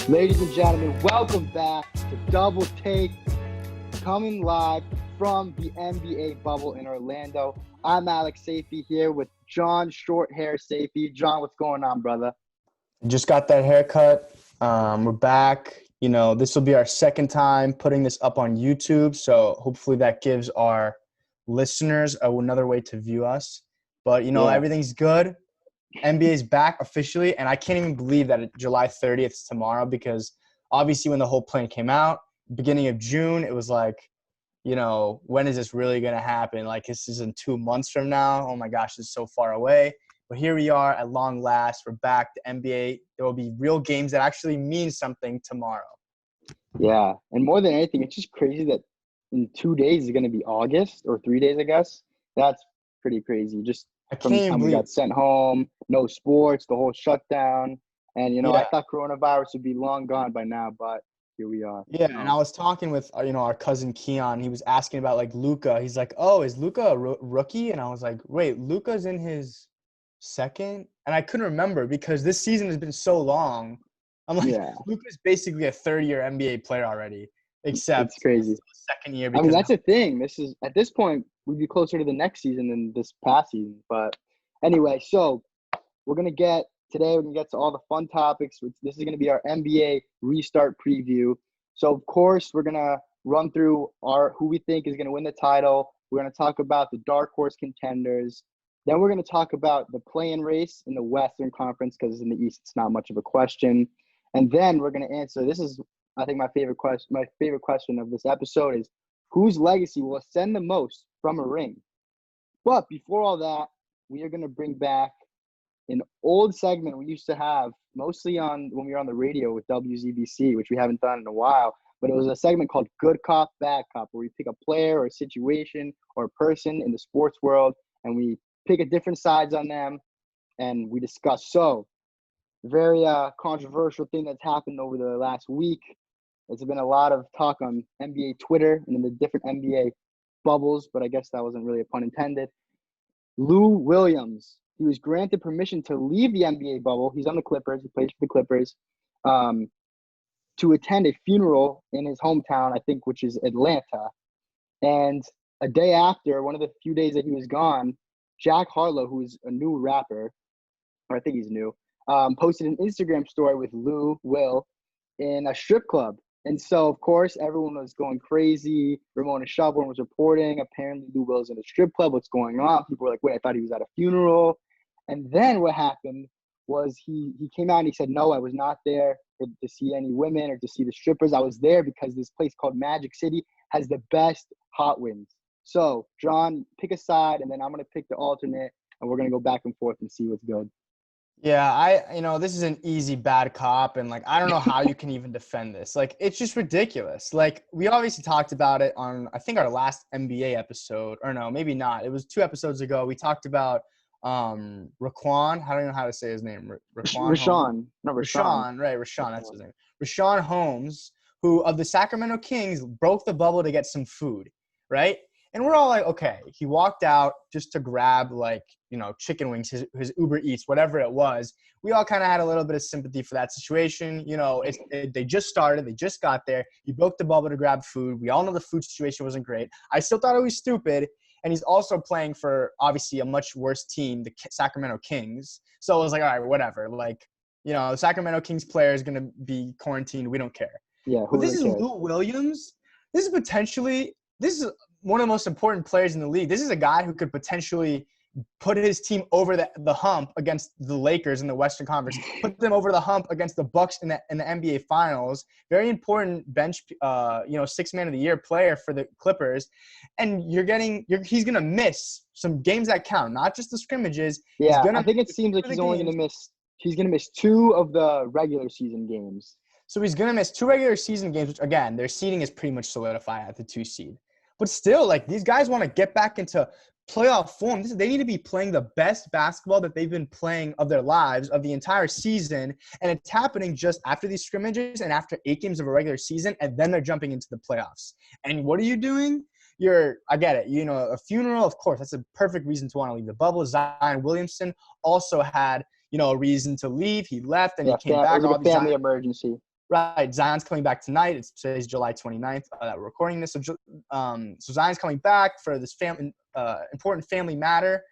Ladies and gentlemen, welcome back to Double Take, coming live from the NBA bubble in Orlando. I'm Alex Safey here with John Short Hair Safey. John, what's going on, brother? Just got that haircut. We're back. This will be our second time putting this up on YouTube, so hopefully that gives our listeners another way to view us. But, everything's good. NBA's back officially, and I can't even believe that July 30th is tomorrow because obviously when the whole plan came out, beginning of June, it was like, when is this really going to happen? Like, this is in 2 months from now. Oh, my gosh, it's so far away. But here we are at long last. We're back to NBA. There will be real games that actually mean something tomorrow. Yeah, and more than anything, it's just crazy that in 2 days is going to be August, or 3 days, I guess. That's pretty crazy. Just from the time we got sent home, no sports, the whole shutdown. And, I thought coronavirus would be long gone by now, but here we are. Yeah, and I was talking with, our cousin Keon. He was asking about, like, Luka. He's like, oh, is Luka a rookie? And I was like, wait, Luka's in his second? And I couldn't remember because this season has been so long. I'm like, Luka's basically a third-year NBA player already, except it's crazy. Second year. I mean, that's the thing. At this point, we'd be closer to the next season than this past season. But anyway, so we're going to get to all the fun topics. This is going to be our NBA restart preview. So, of course, we're going to run through who we think is going to win the title. We're going to talk about the dark horse contenders. Then we're going to talk about the play-in race in the Western Conference because in the East, it's not much of a question. And then we're going to answer – this is, I think, my favorite question of this episode is, whose legacy will ascend the most from a ring? But before all that, we are going to bring back an old segment we used to have mostly when we were on the radio with WZBC, which we haven't done in a while. But it was a segment called Good Cop, Bad Cop, where we pick a player or a situation or a person in the sports world, and we pick a different sides on them, and we discuss. So, very controversial thing that's happened over the last week. There's been a lot of talk on NBA Twitter and in the different NBA bubbles, but I guess that wasn't really a pun intended. Lou Williams, he was granted permission to leave the NBA bubble. He's on the Clippers. He plays for the Clippers. To attend a funeral in his hometown, I think, which is Atlanta. And a day after, one of the few days that he was gone, Jack Harlow, who's a new rapper, or I think he's new, posted an Instagram story with Will in a strip club. And so, of course, everyone was going crazy. Ramona Shelburne was reporting, apparently Lou Will's in a strip club. What's going on? People were like, wait, I thought he was at a funeral. And then what happened was he came out and he said, no, I was not there to see any women or to see the strippers. I was there because this place called Magic City has the best hot wings. So, John, pick a side, and then I'm going to pick the alternate, and we're going to go back and forth and see what's good. Yeah, this is an easy bad cop, and, like, I don't know how you can even defend this. Like, it's just ridiculous. Like, we obviously talked about it on, I think, our last NBA episode. Or no, maybe not. It was 2 episodes ago. We talked about Raquan. I don't know how to say his name. Rashawn. No, Rashawn. Right, Rashawn. That's his name. Rashawn Holmes, who of the Sacramento Kings broke the bubble to get some food, right? And we're all like, okay, he walked out just to grab, like, chicken wings, his Uber Eats, whatever it was. We all kind of had a little bit of sympathy for that situation. They just started. They just got there. He broke the bubble to grab food. We all know the food situation wasn't great. I still thought it was stupid. And he's also playing for, obviously, a much worse team, the Sacramento Kings. So it was like, all right, whatever. Like, the Sacramento Kings player is going to be quarantined. We don't care. Yeah, but this is Lou Williams. This is one of the most important players in the league. This is a guy who could potentially put his team over the hump against the Lakers in the Western Conference, put them over the hump against the Bucks in the NBA Finals. Very important bench, 6th man of the year player for the Clippers. And he's going to miss some games that count, not just the scrimmages. Yeah, I think it seems like he's going to miss 2 of the regular season games. So he's going to miss 2 regular season games, which, again, their seeding is pretty much solidified at the 2 seed. But still, like, these guys want to get back into playoff form. They need to be playing the best basketball that they've been playing of their lives, of the entire season. And it's happening just after these scrimmages and after 8 games of a regular season, and then they're jumping into the playoffs. And what are you doing? I get it. A funeral, of course, that's a perfect reason to want to leave the bubble. Zion Williamson also had, a reason to leave. He left and he came back. It was a family emergency. Right. Zion's coming back tonight. Today's July 29th that we're recording this. So Zion's coming back for this important family matter.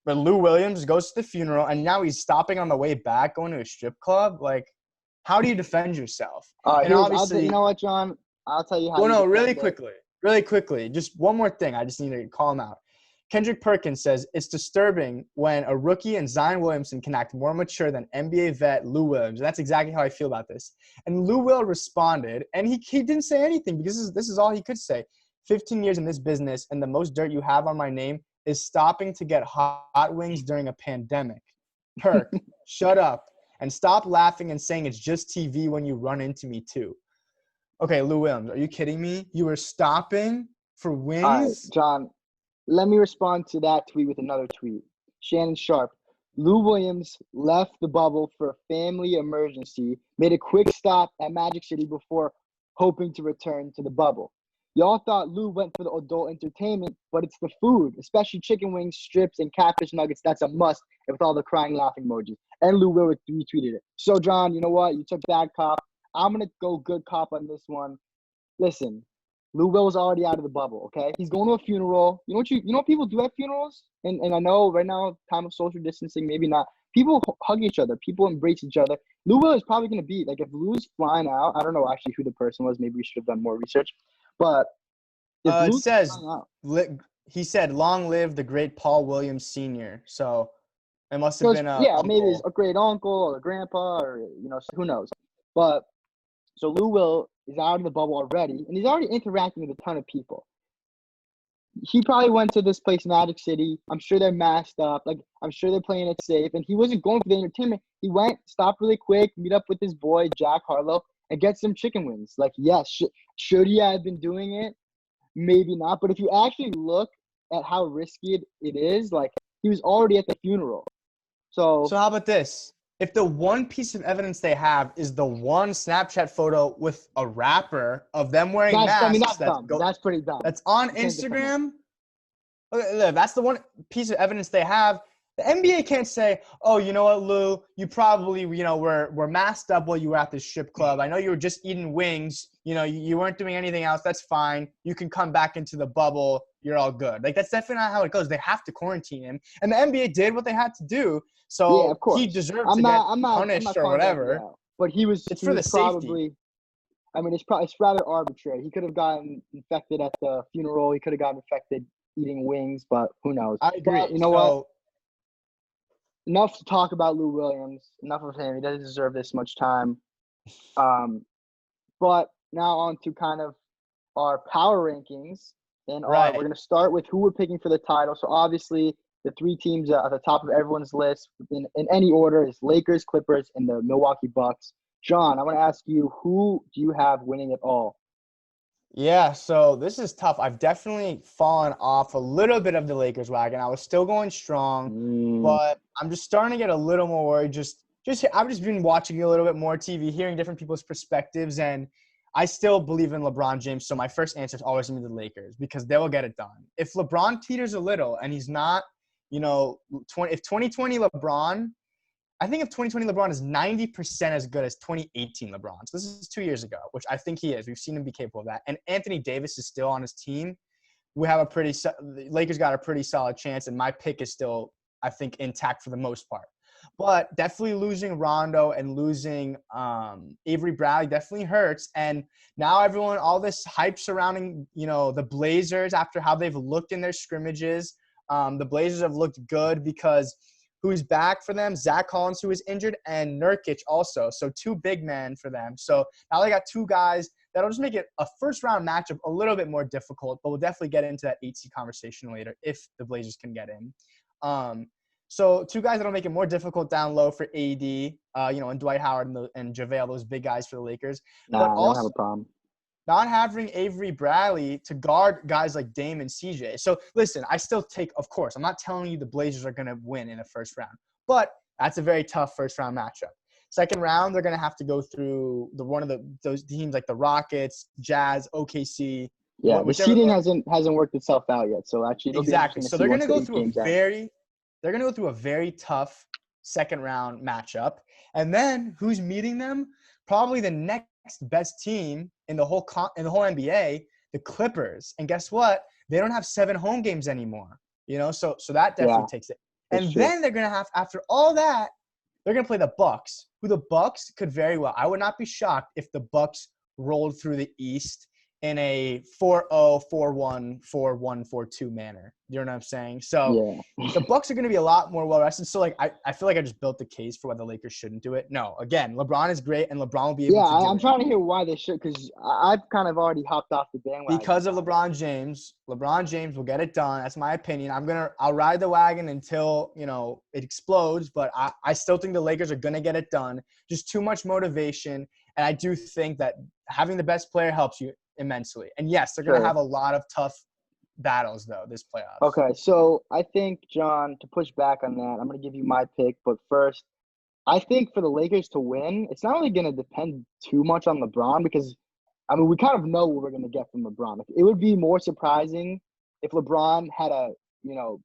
But Lou Williams goes to the funeral, and now he's stopping on the way back, going to a strip club. Like, how do you defend yourself? And obviously, you know what, John? I'll tell you how. Well, no, really quickly. Just one more thing. I just need to call him out. Kendrick Perkins says, it's disturbing when a rookie and Zion Williamson can act more mature than NBA vet Lou Williams. And that's exactly how I feel about this. And Lou Will responded, and he didn't say anything because this is all he could say. 15 years in this business, and the most dirt you have on my name is stopping to get hot wings during a pandemic. Perk, shut up, and stop laughing and saying it's just TV when you run into me too. Okay, Lou Williams, are you kidding me? You were stopping for wings? All right, John, let me respond to that tweet with another tweet. Shannon Sharp. Lou Williams left the bubble for a family emergency, made a quick stop at Magic City before hoping to return to the bubble. Y'all thought Lou went for the adult entertainment, but it's the food, especially chicken wings, strips, and catfish nuggets. That's a must, and with all the crying, laughing emojis. And Lou Will retweeted it. So, John, you know what? You took bad cop. I'm going to go good cop on this one. Listen, Lou Will's already out of the bubble, okay? He's going to a funeral. You know what people do at funerals? And I know right now, time of social distancing, maybe not. People hug each other. People embrace each other. Lou Will is probably going to be, like, if Lou's flying out, I don't know actually who the person was. Maybe we should have done more research. But if it Lou's says, out, he said, long live the great Paul Williams Sr. So it must have been maybe it's a great uncle or a grandpa or, who knows. But so Lou Will is out of the bubble already, and he's already interacting with a ton of people. He probably went to this place, Magic City. I'm sure they're masked up. Like, I'm sure they're playing it safe. And he wasn't going for the entertainment. He went, stopped really quick, meet up with his boy, Jack Harlow, and get some chicken wings. Like, yes, should he have been doing it? Maybe not. But if you actually look at how risky it is, like, he was already at the funeral. So how about this? If the one piece of evidence they have is the one Snapchat photo with a rapper of them wearing masks, that's dumb. That's pretty dumb. That's on Instagram. Okay, that's the one piece of evidence they have. The NBA can't say, oh, you know what, Lou, you probably, were masked up while you were at the strip club. I know you were just eating wings. You weren't doing anything else. That's fine. You can come back into the bubble. You're all good. Like, that's definitely not how it goes. They have to quarantine him. And the NBA did what they had to do. So yeah, of course. He deserved to get punished or whatever. But it's for the safety. I mean, it's rather arbitrary. He could have gotten infected at the funeral. He could have gotten infected eating wings, but who knows? I agree. But you know what? Enough to talk about Lou Williams. Enough of him. He doesn't deserve this much time. But now on to kind of our power rankings. And we're going to start with who we're picking for the title. So obviously, the three teams at the top of everyone's list in any order is Lakers, Clippers, and the Milwaukee Bucks. John, I want to ask you, who do you have winning it all? Yeah, so this is tough. I've definitely fallen off a little bit of the Lakers wagon. I was still going strong, but I'm just starting to get a little more worried. I've just been watching a little bit more TV, hearing different people's perspectives, and I still believe in LeBron James. So my first answer is always going to be the Lakers because they will get it done. If LeBron teeters a little and he's not, if 2020 LeBron, I think if 2020 LeBron is 90% as good as 2018 LeBron. So this is 2 years ago, which I think he is. We've seen him be capable of that. And Anthony Davis is still on his team. The Lakers got a pretty solid chance, and my pick is still, I think, intact for the most part. But definitely losing Rondo and losing Avery Bradley definitely hurts. And now all this hype surrounding, the Blazers after how they've looked in their scrimmages. The Blazers have looked good because who's back for them? Zach Collins, who is injured, and Nurkic also. So two big men for them. So now they got two guys that'll just make it a first-round matchup a little bit more difficult, but we'll definitely get into that 8 seed conversation later if the Blazers can get in. So two guys that'll make it more difficult down low for AD, and Dwight Howard and JaVale, those big guys for the Lakers. But also, I don't have a problem. Not having Avery Bradley to guard guys like Dame and CJ. So, listen, I still of course, I'm not telling you the Blazers are going to win in the first round. But that's a very tough first-round matchup. Second round, they're going to have to go through those teams like the Rockets, Jazz, OKC. Yeah, the seeding hasn't worked itself out yet. So, actually, exactly. So, they're going to go through a very tough second-round matchup. And then who's meeting them? Probably the next best team in the whole NBA, the Clippers. And guess what? They don't have 7 home games anymore. So that definitely Yeah, takes it. that's And true. then they're gonna have, after all that, they're gonna play the Bucks, who the Bucks could very well. I would not be shocked if the Bucks rolled through the East in a 4-0, 4-1, 4-1, 4-2 manner. You know what I'm saying? So Yeah. the Bucks are going to be a lot more well-rested. So, I feel like I just built the case for why the Lakers shouldn't do it. No, again, LeBron is great, and LeBron will be able Yeah, to do I'm it. trying to hear why they should, because I've kind of already hopped off the bandwagon. Because of LeBron James. LeBron James will get it done. That's my opinion. I'll ride the wagon until, it explodes, but I still think the Lakers are going to get it done. Just too much motivation, and I do think that having the best player helps you immensely. And yes, they're going to have a lot of tough battles, though, this playoffs. Okay, so I think, John, to push back on that, I'm going to give you my pick. But first, I think for the Lakers to win, it's not really going to depend too much on LeBron because, we kind of know what we're going to get from LeBron. It would be more surprising if LeBron had a,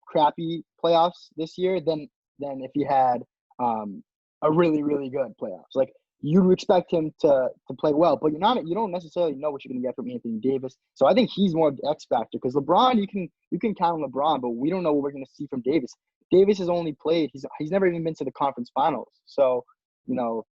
crappy playoffs this year than if he had a really, really good playoffs. Like, you expect him to play well, but you don't necessarily know what you're going to get from Anthony Davis. So I think he's more of the X factor because LeBron, you can count on LeBron, but we don't know what we're going to see from Davis. Davis has only played; he's never even been to the conference finals. So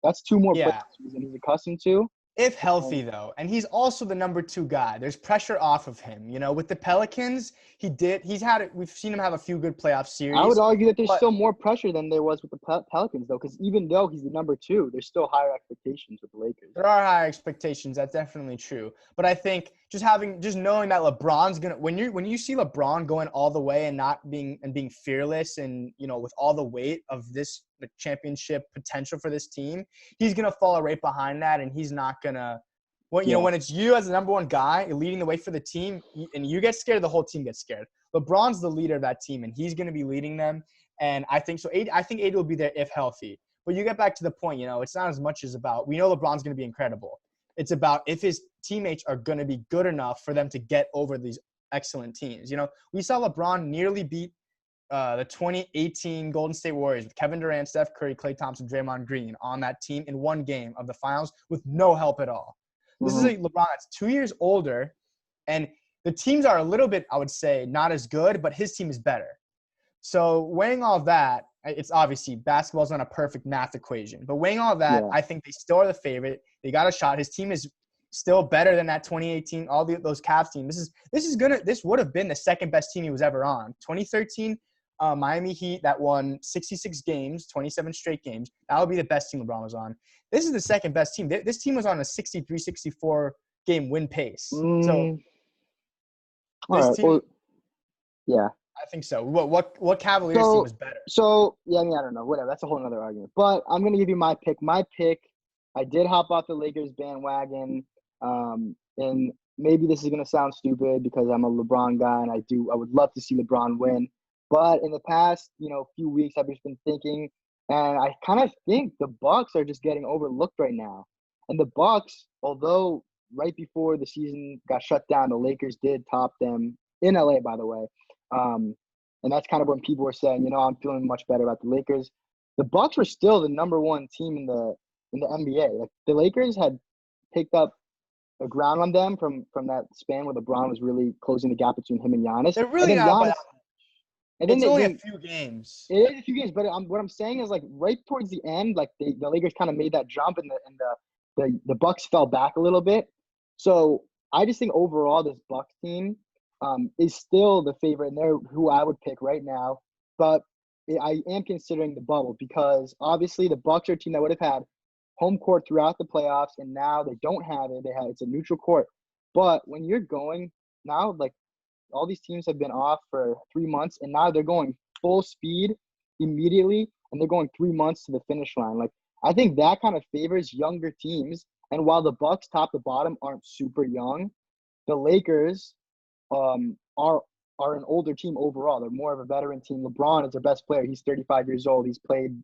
that's 2 more playoffs than he's accustomed to. If healthy, though, and he's also the number 2 guy. There's pressure off of him. With the Pelicans, we've seen him have a few good playoff series. I would argue that there's still more pressure than there was with the Pelicans, though, because even though he's the number 2, there's still higher expectations with the Lakers. There are higher expectations. That's definitely true. But I think just knowing that LeBron's gonna when you see LeBron going all the way and being fearless and with all the weight of the championship potential for this team, he's gonna fall right behind that, and he's not gonna. When it's you as the number 1 guy leading the way for the team, and you get scared, the whole team gets scared. LeBron's the leader of that team, and he's gonna be leading them. And I think so. I think AD will be there if healthy. But you get back to the point, it's not as much as about – we know LeBron's going to be incredible. It's about if his teammates are going to be good enough for them to get over these excellent teams. We saw LeBron nearly beat the 2018 Golden State Warriors with Kevin Durant, Steph Curry, Klay Thompson, Draymond Green on that team in 1 game of the finals with no help at all. This is a LeBron that's 2 years older, and the teams are a little bit, I would say, not as good, but his team is better. So weighing all of that, it's obviously basketball's not a perfect math equation, but weighing all of that, I think they still are the favorite. They got a shot. His team is still better than that 2018, those Cavs team. This would have been the second best team he was ever on. 2013 Miami Heat that won 66 games, 27 straight games. That would be the best team LeBron was on. This is the second best team. This team was on a 63, 64 game win pace. So this team, yeah. I think so. What Cavaliers team was better? So, I don't know. Whatever. That's a whole other argument. But I'm going to give you my pick. My pick, I did hop off the Lakers bandwagon. And maybe this is going to sound stupid because I'm a LeBron guy and I would love to see LeBron win. But in the past, few weeks, I've just been thinking, and I kind of think the Bucks are just getting overlooked right now. And the Bucks, although right before the season got shut down, the Lakers did top them in LA, by the way. And that's kind of when people were saying, I'm feeling much better about the Lakers. The Bucks were still the number 1 team in the NBA. Like the Lakers had picked up a ground on them from that span where LeBron was really closing the gap between him and Giannis. They're really not. Giannis, and then it's only a few games. It is a few games, but what I'm saying is like right towards the end, like the Lakers kind of made that jump, and the Bucks fell back a little bit. So I just think overall this Bucks team is still the favorite, and they're who I would pick right now. But I am considering the bubble because obviously the Bucks are a team that would have had home court throughout the playoffs, and now they don't have it. It's a neutral court. But when you're going now, like all these teams have been off for 3 months, and now they're going full speed immediately, and they're going 3 months to the finish line. Like I think that kind of favors younger teams. And while the Bucks top to bottom aren't super young, the Lakers are an older team overall. They're more of a veteran team. LeBron is their best player. He's 35 years old. He's played,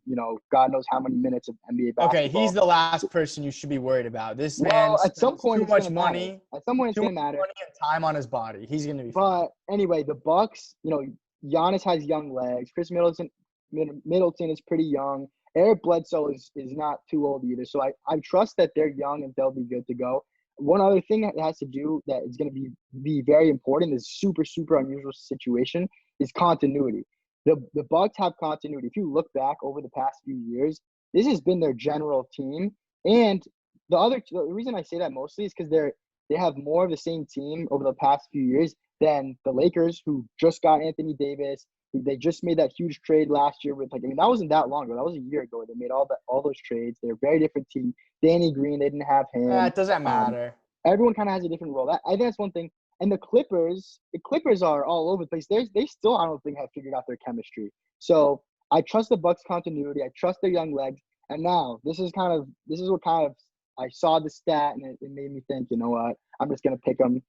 God knows how many minutes of NBA basketball. Okay, he's the last person you should be worried about. This man at some point too much money. At some point it's going to matter. Money and time on his body. He's going to be fine. But anyway, the Bucks, Giannis has young legs. Chris Middleton is pretty young. Eric Bledsoe is not too old either. So I trust that they're young and they'll be good to go. One other thing that has to do that is going to be very important, is super, super unusual situation, is continuity. The Bucks have continuity. If you look back over the past few years, this has been their general team. And the reason I say that mostly is because they have more of the same team over the past few years than the Lakers, who just got Anthony Davis. They just made that huge trade last year with, that wasn't that long ago. That was a year ago. They made all those trades. They're a very different team. Danny Green, they didn't have him. It doesn't matter. Everyone kind of has a different role. I think that's one thing. And the Clippers are all over the place. They still, I don't think, have figured out their chemistry. So I trust the Bucks' continuity. I trust their young legs. And now this is what kind of I saw the stat and it made me think, you know what? I'm just gonna pick them.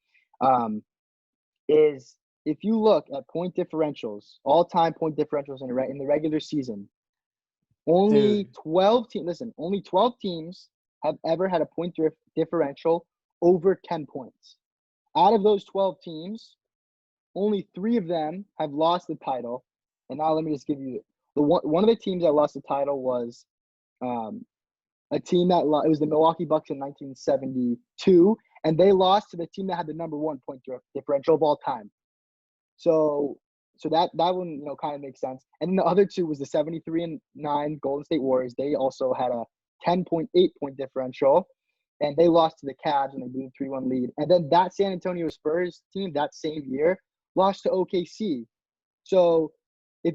Is if you look at point differentials, all-time point differentials in the regular season, only 12 teams have ever had a point differential over 10 points. Out of those 12 teams, only 3 of them have lost the title. And now let me just give you one of the teams that lost the title was a team it was the Milwaukee Bucks in 1972, and they lost to the team that had the number 1 point differential of all time. So that one, kind of makes sense. And then the other two was the 73-9 Golden State Warriors. They also had a 10.8 point differential, and they lost to the Cavs and they blew a 3-1 lead. And then that San Antonio Spurs team that same year lost to OKC. So,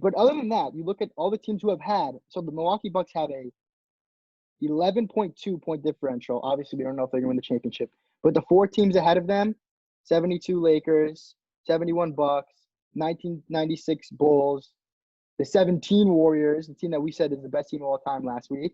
but other than that, you look at all the teams who have had. So the Milwaukee Bucks have a 11.2 point differential. Obviously, we don't know if they're going to win the championship. But the 4 teams ahead of them, 72 Lakers, 71 Bucks, 1996 Bulls, the 17 Warriors, the team that we said is the best team of all time last week.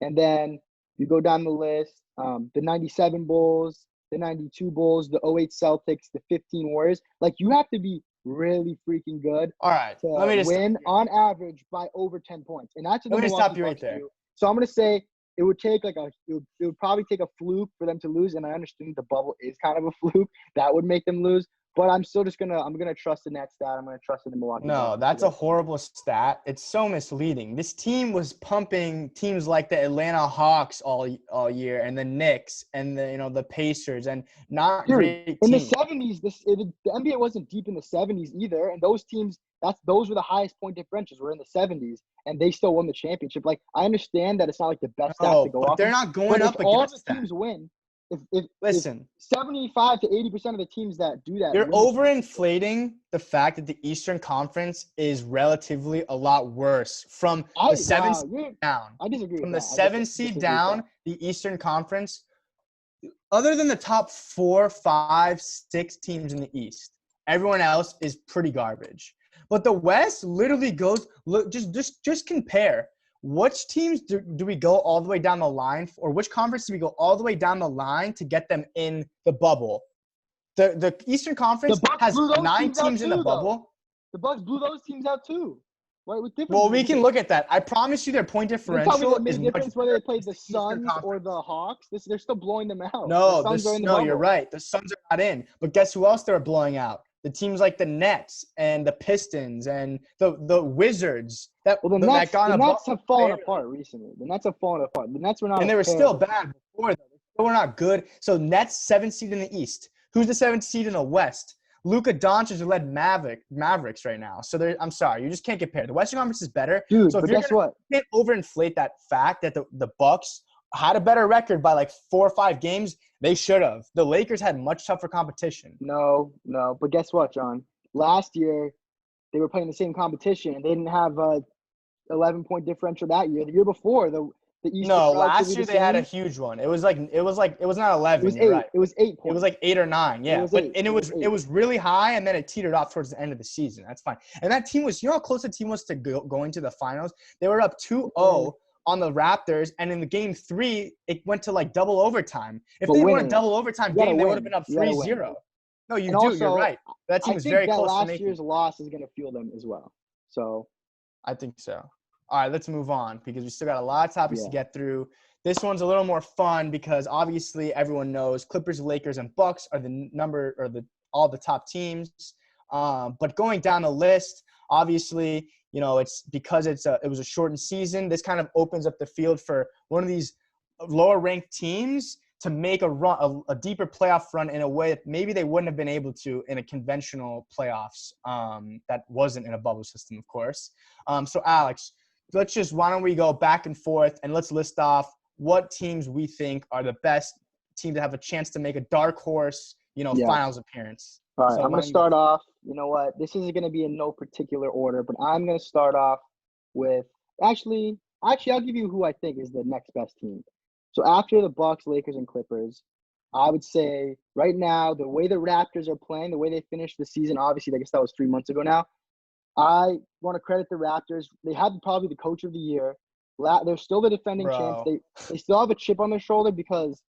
And then you go down the list, the 97 Bulls, the 92 Bulls, the 08 Celtics, the 15 Warriors. You have to be really freaking good. All right, to win on average by over 10 points. And that's what let me stop you right there. Do. So I'm going to say it would take it would probably take a fluke for them to lose. And I understand the bubble is kind of a fluke. That would make them lose. But I'm still just I'm gonna trust in that stat. I'm gonna trust in the Milwaukee. No, that's a horrible stat. It's so misleading. This team was pumping teams like the Atlanta Hawks all year, and the Knicks, and the Pacers, and not great teams. In the 70s, the NBA wasn't deep in the 70s either, and those teams those were the highest point differentials. Were in the 70s, and they still won the championship. I understand that it's not like the best stat to go off. They're not going up against all the teams win. Listen, 75 to 80% of the teams that do that. You're overinflating the fact that the Eastern Conference is relatively a lot worse from the 7th seed down. I disagree. From the 7th seed down, the Eastern Conference, other than the top 4, 5, 6 teams in the East, everyone else is pretty garbage. But the West literally goes. Look, just compare. Which teams do we go all the way down the line, or which conference do we go all the way down the line to get them in the bubble? The Eastern Conference has 9 teams in the bubble. The Bucks blew those teams out too. Well, we can look at that. I promise you their point differential is much difference whether they played the Suns or the Hawks. They're still blowing them out. No, you're right. The Suns are not in. But guess who else they're blowing out? The teams like the Nets and the Pistons and the Wizards. The Nets have fallen apart recently. The Nets have fallen apart. The Nets were not. And they were still bad before, though. They still were not good. So Nets 7th seed in the East. Who's the 7th seed in the West? Luka Doncic led Mavericks right now. So I'm sorry, you just can't compare. The Western Conference is better. Dude, so but guess what? You can't overinflate that fact that the Bucks had a better record by 4 or 5 games. They should have. The Lakers had much tougher competition. No. But guess what, John? Last year, they were playing the same competition, and they didn't have a 11-point differential that year. The year before, the East. No, last year they had a huge one. It was not 11. It was 8. You're right. It was 8 points. It was 8 or 9. Yeah, it was really high, and then it teetered off towards the end of the season. That's fine. And that team was, how close the team was to going to the finals. They were up 2-0 on the Raptors, and in the game 3, it went to double overtime. If they won a double overtime game, they would have been up 3-0. No, you're right. That team was very close to making. Last year's loss is going to fuel them as well. So, I think so. All right, let's move on because we still got a lot of topics to get through. This one's a little more fun because obviously everyone knows Clippers, Lakers, and Bucks are all the top teams. But going down the list, obviously it's because it was a shortened season. This kind of opens up the field for one of these lower ranked teams to make a deeper playoff run in a way that maybe they wouldn't have been able to in a conventional playoffs that wasn't in a bubble system, of course. So Alex, why don't we go back and forth and let's list off what teams we think are the best team to have a chance to make a dark horse, finals appearance. All right, So I'm going to start off. You know what? This isn't going to be in no particular order, but I'm going to start off with actually, I'll give you who I think is the next best team. So after the Bucks, Lakers, and Clippers, I would say right now, the way the Raptors are playing, the way they finished the season, obviously, I guess that was 3 months ago now, I want to credit the Raptors. They had probably the coach of the year. They're still the defending champs. They still have a chip on their shoulder because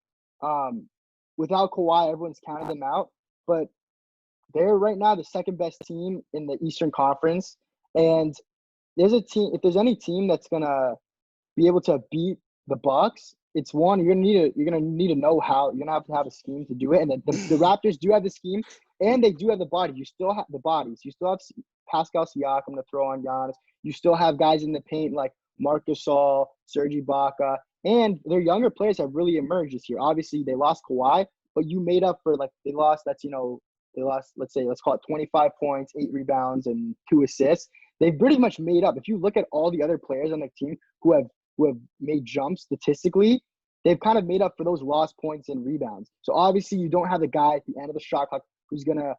without Kawhi, everyone's counted them out. But they're right now the second best team in the Eastern Conference. And there's a team, if there's any team that's gonna be able to beat the Bucks, it's one, you're gonna need to know how. You're gonna have a scheme to do it. And the Raptors do have the scheme and they do have the body. You still have the bodies. You still have Pascal Siakam to throw on Giannis. You still have guys in the paint like Marc Gasol, Serge Ibaka, and their younger players have really emerged this year. Obviously, they lost Kawhi, but you made up for they lost, let's call it 25 points, 8 rebounds, and 2 assists. They've pretty much made up. If you look at all the other players on the team who have made jumps statistically, they've kind of made up for those lost points and rebounds. So obviously, you don't have the guy at the end of the shot clock who's gonna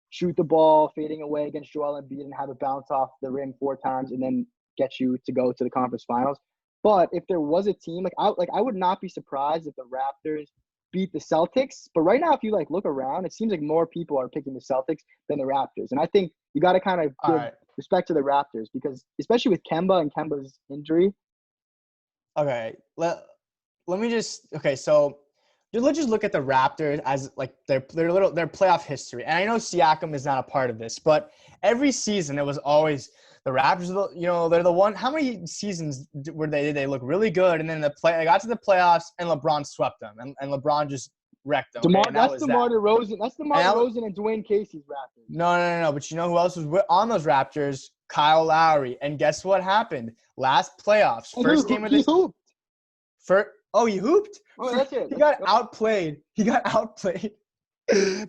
shoot the ball fading away against Joel Embiid and have it bounce off the rim 4 times and then get you to go to the conference finals. But if there was a team, I would not be surprised if the Raptors beat the Celtics. But right now, if you look around, it seems like more people are picking the Celtics than the Raptors. And I think you got to kind of give respect to the Raptors because especially with Kemba and Kemba's injury. Okay, so let's just look at the Raptors as their playoff history. And I know Siakam is not a part of this, but every season it was always the Raptors. They're the one. How many seasons were they look really good, and then they got to the playoffs and LeBron swept them, and LeBron just wrecked them. That's DeMar DeRozan. That's DeMar DeRozan and Dwayne Casey's Raptors. No. But you know who else was on those Raptors? Kyle Lowry. And guess what happened? Last playoffs, first game of this. He hooped? Oh, that's it. He got outplayed.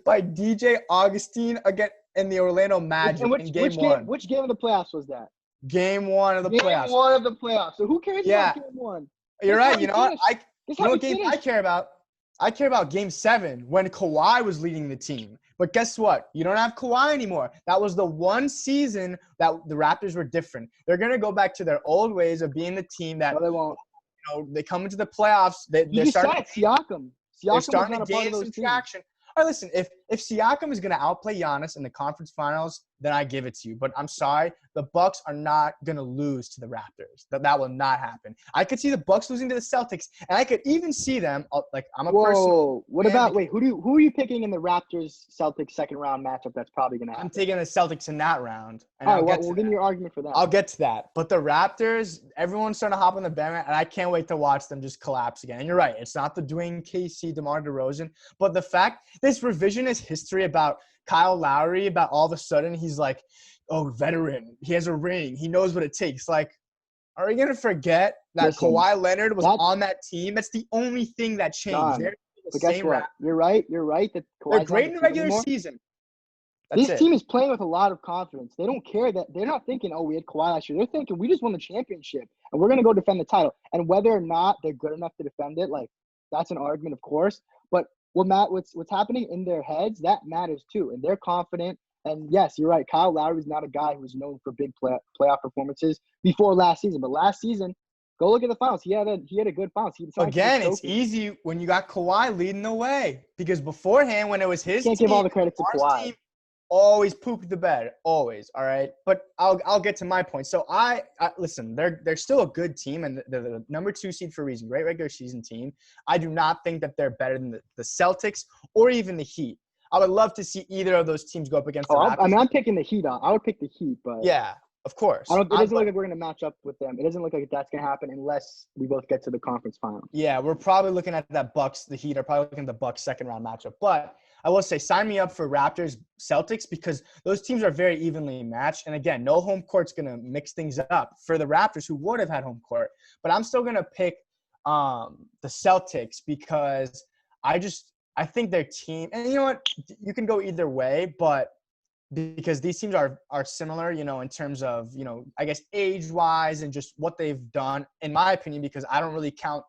By DJ Augustine again in the Orlando Magic in game 1. Which game of the playoffs was that? Game 1 of the playoffs. Game 1 of the playoffs. So who cares about game 1? You're right. You know what game I care about? I care about game 7 when Kawhi was leading the team. But guess what? You don't have Kawhi anymore. That was the one season that the Raptors were different. They're going to go back to their old ways of being the team that they won't. They come into the playoffs. They're starting Siakam. They're starting to gain some traction. All right, listen, if Siakam is going to outplay Giannis in the conference finals, then I give it to you. But I'm sorry, the Bucks are not going to lose to the Raptors. That will not happen. I could see the Bucks losing to the Celtics, and I could even see them I'm a person. Whoa, what about who are you picking in the Raptors-Celtics second round matchup that's probably going to happen? I'm taking the Celtics in that round. And all right, give me your argument for that. I'll get to that. But the Raptors, everyone's starting to hop on the bandwagon, and I can't wait to watch them just collapse again. And you're right, it's not the Dwayne Casey, DeMar DeRozan, but the fact this revisionist history about Kyle Lowry, about all of a sudden he's veteran. He has a ring. He knows what it takes. Are we going to forget that Kawhi Leonard was on that team? That's the only thing that changed. They're the same Raptors. You're right. That they're great in the regular season. This team is playing with a lot of confidence. They don't care that they're not thinking, we had Kawhi last year. They're thinking we just won the championship and we're going to go defend the title. And whether or not they're good enough to defend it, that's an argument, of course. But what's happening in their heads, that matters too. And they're confident. And yes, you're right. Kyle Lowry is not a guy who's known for big playoff performances before last season. But last season, go look at the finals. He had a good finals. Again, it's easy when you got Kawhi leading the way because beforehand, when it was his team, give all the credit to Kawhi. Team always pooped the bed, always. All right, but I'll get to my point. So I listen. They're still a good team, and they're the number 2 seed for a reason. Great regular season team. I do not think that they're better than the Celtics or even the Heat. I would love to see either of those teams go up against the Raptors. I'm picking the Heat. I would pick the Heat, but yeah, of course. It doesn't look like we're going to match up with them. It doesn't look like that's going to happen unless we both get to the conference finals. Yeah, we're probably looking at the Heat are probably looking at the Bucks second round matchup. But I will say sign me up for Raptors Celtics because those teams are very evenly matched. And again, no home court's going to mix things up for the Raptors who would have had home court. But I'm still going to pick the Celtics because I think their team, and you know what, you can go either way, but because these teams are similar, in terms of, I guess age-wise and just what they've done, in my opinion, because I don't really count,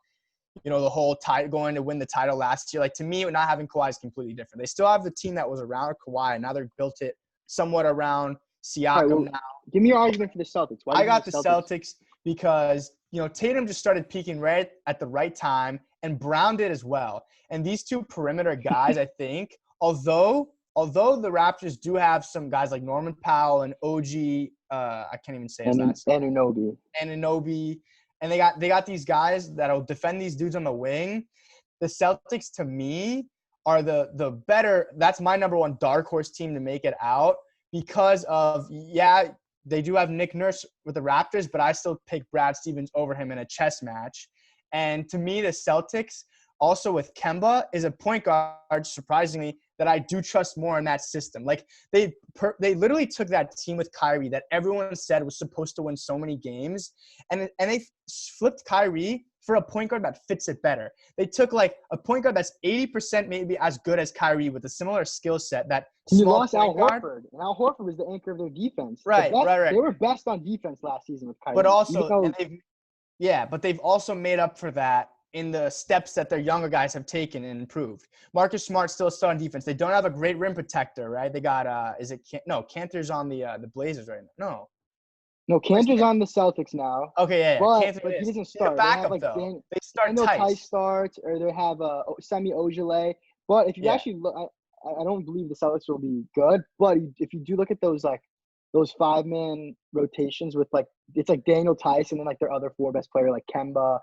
the whole going to win the title last year. Like, to me, not having Kawhi is completely different. They still have the team that was around Kawhi, and now they've built it somewhat around Siakam now. Give me your argument for the Celtics. Why I got the Celtics because, Tatum just started peaking right at the right time, and Brown did as well. And these two perimeter guys, I think, although the Raptors do have some guys like Norman Powell and OG, I can't even say his last name. Anunoby. And they got these guys that'll defend these dudes on the wing. The Celtics, to me, are the better. That's my number one dark horse team to make it out because of, they do have Nick Nurse with the Raptors, but I still pick Brad Stevens over him in a chess match. And to me, the Celtics, also with Kemba, is a point guard, surprisingly, that I do trust more in that system. Like, they literally took that team with Kyrie that everyone said was supposed to win so many games, and they flipped Kyrie for a point guard that fits it better. They took, like, a point guard that's 80% maybe as good as Kyrie with a similar skill set. That you lost Al Horford, and Al Horford was the anchor of their defense. Right. They were best on defense last season with Kyrie. But also, but they've also made up for that in the steps that their younger guys have taken and improved. Marcus Smart's still on defense. They don't have a great rim protector, right? They got Cantor's on the Blazers right now. No, Cantor's on the Celtics now. Okay, yeah. But he doesn't start. Backup, they have, though. They start Tice starts, or they have Semi Ojeleye. But if you actually look, I don't believe the Celtics will be good. But if you do look at those 5-man rotations with it's like Daniel Tice and then their other 4 best player like Kemba,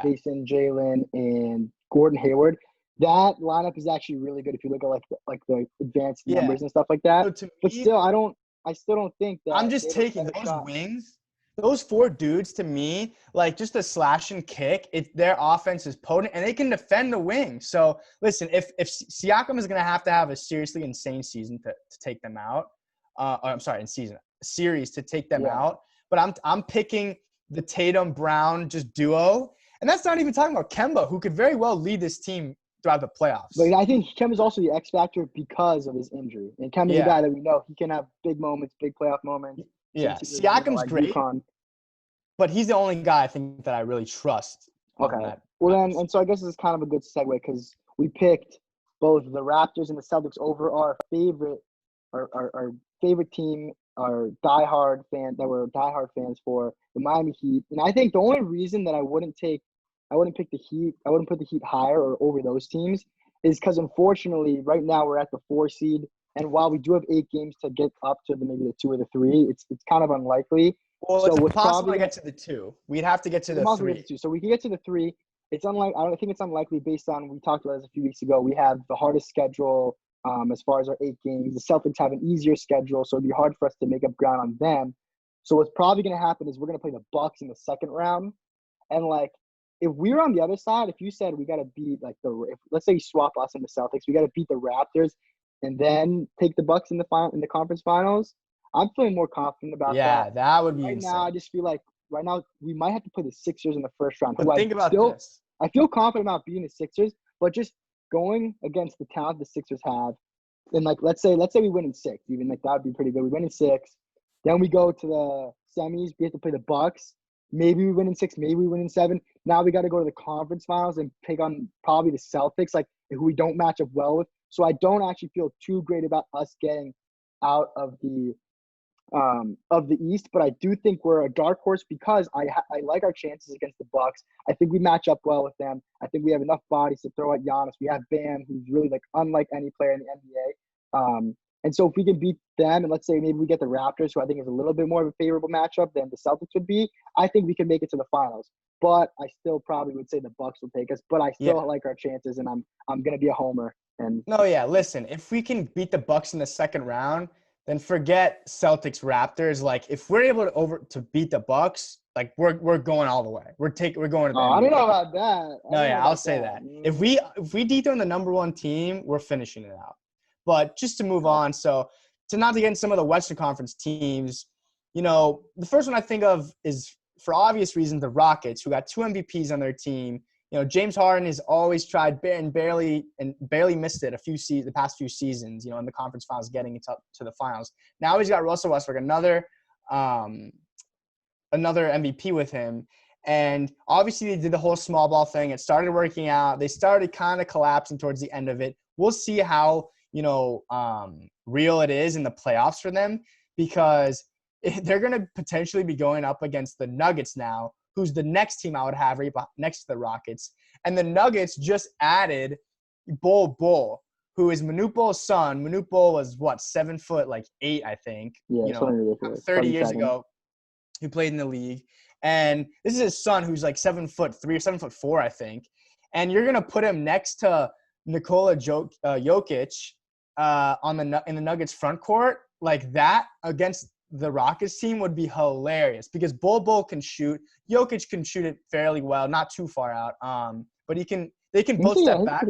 Jason, Jalen, and Gordon Hayward. That lineup is actually really good if you look at the advanced numbers and stuff like that. So but still, I still don't think that. I'm just taking those wings. Those 4 dudes, to me, just a slash and kick, their offense is potent, and they can defend the wing. So, listen, if Siakam is going to have a seriously insane season to take them out, series to take them out, but I'm picking the Tatum-Brown just duo, and that's not even talking about Kemba, who could very well lead this team throughout the playoffs. But I think Kemba's also the X factor because of his injury, and Kemba's a guy that we know he can have big moments, big playoff moments. Yeah, Siakam's great, but he's the only guy I think that I really trust. Okay. Well, then, and so I guess this is kind of a good segue because we picked both the Raptors and the Celtics over our favorite team, our diehard fans for the Miami Heat. And I think the only reason that I wouldn't put the Heat higher or over those teams is because unfortunately right now we're at the 4 seed. And while we do have 8 games to get up to maybe the 2 or the 3, it's kind of unlikely. Well, it's impossible to get to the 2. We'd have to get to the 3. So we can get to the 3. I think it's unlikely based on, we talked about this a few weeks ago. We have the hardest schedule as far as our 8 games. The Celtics have an easier schedule, so it'd be hard for us to make up ground on them. So what's probably going to happen is we're going to play the Bucks in the second round. And if we're on the other side, if you said we got to beat let's say you swap us and the Celtics, we got to beat the Raptors and then take the Bucks in the conference finals, I'm feeling more confident about that. Yeah, that would be right insane. now. I just feel like right now we might have to play the Sixers in the first round. But think about this. I feel confident about beating the Sixers, but just going against the talent the Sixers have, and let's say we win in 6, even that would be pretty good. We win in 6, then we go to the semis. We have to play the Bucks. Maybe we win in 6, maybe we win in 7. Now we got to go to the conference finals and pick on probably the Celtics, who we don't match up well with. So I don't actually feel too great about us getting out of the East, but I do think we're a dark horse because I like our chances against the Bucks. I think we match up well with them. I think we have enough bodies to throw at Giannis. We have Bam, who's really unlike any player in the NBA. And so if we can beat them, and let's say maybe we get the Raptors, who I think is a little bit more of a favorable matchup than the Celtics would be, I think we can make it to the finals. But I still probably would say the Bucks will take us. But I still like our chances, and I'm gonna be a homer. Listen, if we can beat the Bucks in the second round, then forget Celtics Raptors. Like if we're able to beat the Bucks, like we're going all the way. We're going to the Oh, I NBA. don't know about that. No, yeah, I'll say that. If we dethrone the number one team, we're finishing it out. But just to move on, so to not to get into some of the Western Conference teams, the first one I think of is, for obvious reasons, the Rockets, who got 2 MVPs on their team. James Harden has always tried and barely missed it the past few seasons, in the conference finals, getting it to the finals. Now he's got Russell Westbrook, another MVP with him. And obviously they did the whole small ball thing. It started working out. They started kind of collapsing towards the end of it. We'll see how, real it is in the playoffs for them, because they're going to potentially be going up against the Nuggets now, who's the next team I would have right next to the Rockets. And the Nuggets just added Bol, who is Manute Bol's son. Manute Bol was, 7'8", I think, Yeah, 30 years ago, who played in the league. And this is his son, who's like 7'3" or 7'4", I think. And you're going to put him next to Nikola Jokic in the Nuggets front court, like that against the Rockets team would be hilarious, because Bol can shoot. Jokic can shoot it fairly well, not too far out. But they can both step back.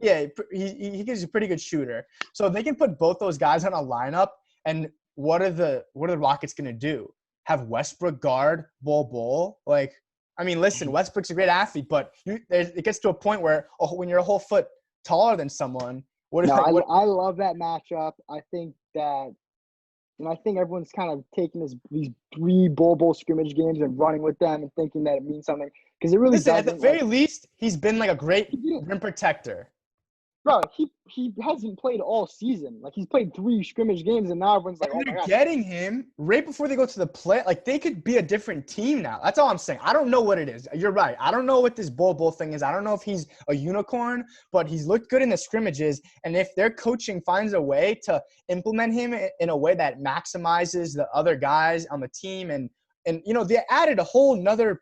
Yeah, he's a pretty good shooter. So they can put both those guys on a lineup. And what are the Rockets going to do? Have Westbrook guard Bol? Like, I mean, listen, Westbrook's a great athlete, but it gets to a point where when you're a whole foot taller than someone, I love that matchup. I think that. And I think everyone's kind of taking these 3 Bol scrimmage games and running with them and thinking that it means something, because it really doesn't. At the very least, he's been like a great rim protector. Bro, he hasn't played all season. Like, he's played 3 scrimmage games, and now everyone's like, and they're getting him right before they go to the play. Like, they could be a different team now. That's all I'm saying. I don't know what it is. You're right. I don't know what this Bol thing is. I don't know if he's a unicorn, but he's looked good in the scrimmages. And if their coaching finds a way to implement him in a way that maximizes the other guys on the team, and they added a whole nother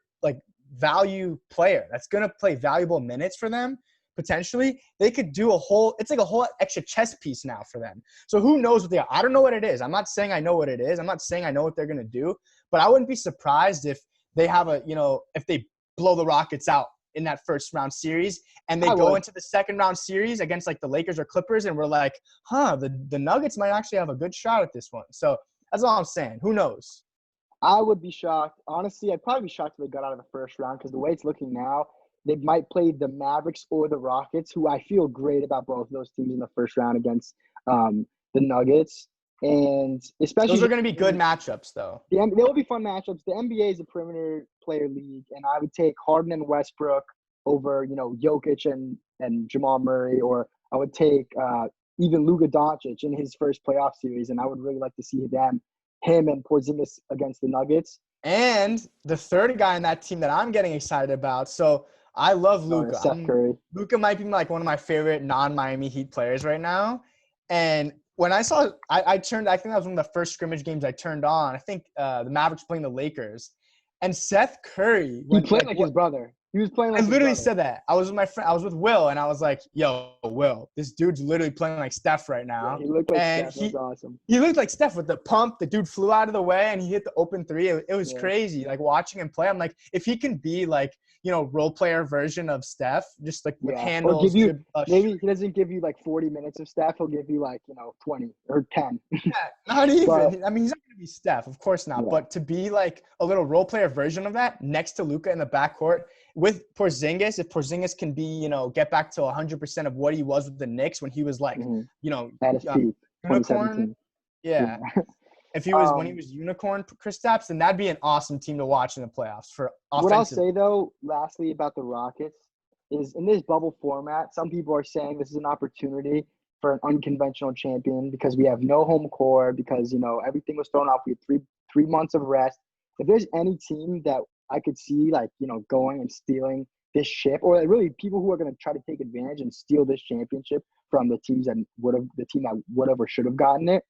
value player that's going to play valuable minutes for them. Potentially, they could do it's like a whole extra chess piece now for them. So who knows what they are? I don't know what it is. I'm not saying I know what it is. I'm not saying I know what they're going to do, but I wouldn't be surprised if they have if they blow the Rockets out in that first round series and they go into the second round series against like the Lakers or Clippers, and we're like, the Nuggets might actually have a good shot at this one. So that's all I'm saying. Who knows? I would be shocked. Honestly, I'd probably be shocked if they got out of the first round, because the way it's looking now, they might play the Mavericks or the Rockets, who I feel great about both of those teams in the first round against the Nuggets. And especially those are going to be good matchups, though. They will be fun matchups. The NBA is a perimeter player league, and I would take Harden and Westbrook over, Jokic and Jamal Murray, or I would take even Luka Doncic in his first playoff series, and I would really like to see him and Porzingis against the Nuggets. And the third guy in that team that I'm getting excited about, so I love Luka. Seth Curry. Luka might be like one of my favorite non-Miami Heat players right now. And when I saw – I think that was one of the first scrimmage games I turned on. I think the Mavericks playing the Lakers. And Seth Curry – He played like his brother. He was playing like I literally said that. I was with my friend. I was with Will, and I was like, yo, Will, this dude's literally playing like Steph right now. Yeah, he looked like Steph. That was awesome. He looked like Steph with the pump. The dude flew out of the way, and he hit the open 3. It was crazy. Like, watching him play, I'm like, if he can be like, role player version of Steph, just like with handles. Or give you, maybe he doesn't give you like 40 minutes of Steph. He'll give you like, 20 or 10. Yeah, not even. But, I mean, he's not going to be Steph. Of course not. Yeah. But to be like a little role player version of that next to Luka in the backcourt with Porzingis, if Porzingis can be, get back to 100% of what he was with the Knicks when he was like, at his peak, unicorn. Yeah. If he was when he was unicorn Kristaps, then that'd be an awesome team to watch in the playoffs for offensive. What I'll say though, lastly about the Rockets, is in this bubble format, some people are saying this is an opportunity for an unconventional champion because we have no home court, because everything was thrown off. We had three months of rest. If there's any team that I could see going and stealing this ship, or really people who are going to try to take advantage and steal this championship from the team that would have or should have gotten it,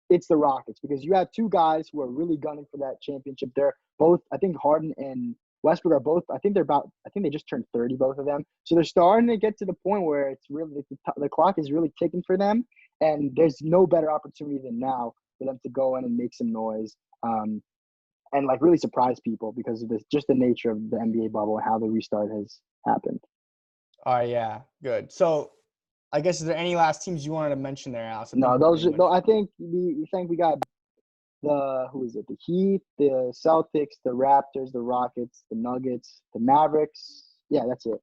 it's the Rockets, because you have 2 guys who are really gunning for that championship. They're both, I think Harden and Westbrook are both, I think they just turned 30, both of them. So they're starting to get to the point where it's really, the clock is really ticking for them. And there's no better opportunity than now for them to go in and make some noise, and like really surprise people because of this, just the nature of the NBA bubble and how the restart has happened. All right, yeah, good. So I guess, is there any last teams you wanted to mention there, Alex? I think No, we those pretty are, much. no, I think we got who is it? The Heat, the Celtics, the Raptors, the Rockets, the Nuggets, the Mavericks. Yeah, that's it.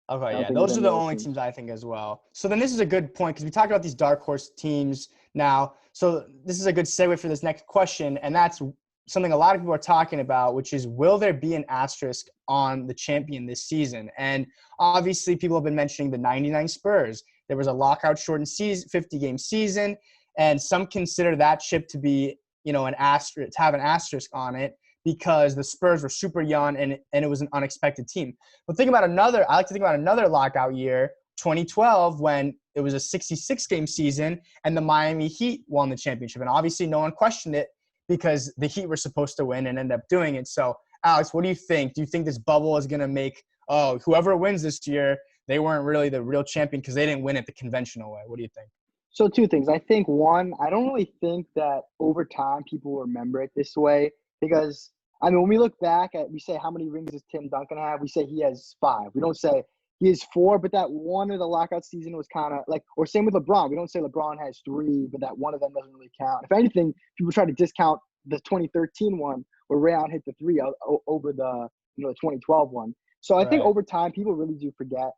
I Okay, don't yeah, think there's those are any the other only teams. teams I think as well. So then this is a good point because we talked about these dark horse teams now. So this is a good segue for this next question, and that's something a lot of people are talking about, which is, will there be an asterisk on the champion this season? And obviously people have been mentioning the 99 Spurs. There was a lockout shortened season, 50-game season, and some consider that ship to be, an asterisk, to have an asterisk on it because the Spurs were super young and it was an unexpected team. But I like to think about another lockout year, 2012, when it was a 66-game season and the Miami Heat won the championship. And obviously no one questioned it because the Heat were supposed to win and end up doing it. So, Alex, what do you think? Do you think this bubble is going to make, whoever wins this year, they weren't really the real champion because they didn't win it the conventional way? What do you think? So two things. I think one, I don't really think that over time people will remember it this way because I mean when we look back at we say how many rings does Tim Duncan have? We say he has 5. We don't say he has 4, but that one of the lockout season was kind of like, or same with LeBron. We don't say LeBron has 3, but that one of them doesn't really count. If anything, people try to discount the 2013 one where Rayon hit the 3 over the the 2012 one. So I think Right. over time people really do forget.